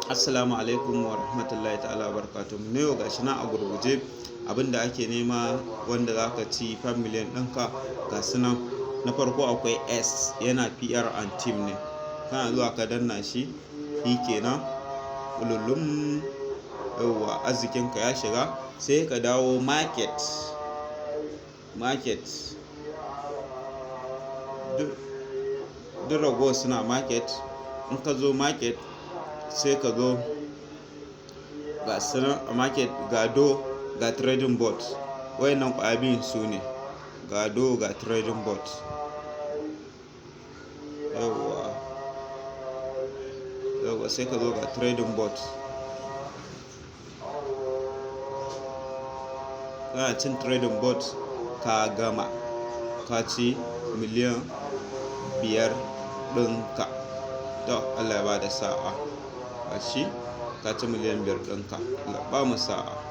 Assalamu alaikum wa rahmatullahi ta'ala wa barakatuhu. Ne yau gashi na a gurguje abinda ake nema wanda zaka ci 5 million ɗinka ga sunan. Na farko akwai S yana PR and team ne, kana zuwa ka danna shi kenan ululum yauwa arzikinka ya shiga. Sai ka dawo market duk rago suna market. In ka zo market sai ka zo ga sunan a market ga do ga trading bot, wayannan ƙwaya su ne ga do ga trading bot. Yauwa sai ka zo ga trading bot, kana cin trading bot ka gama, ka ci miliyan 5 ɗinka. To Allah ya bada sa'a, shi ka ci miliyan 5 ɗinka. Allah ba mu sa'a.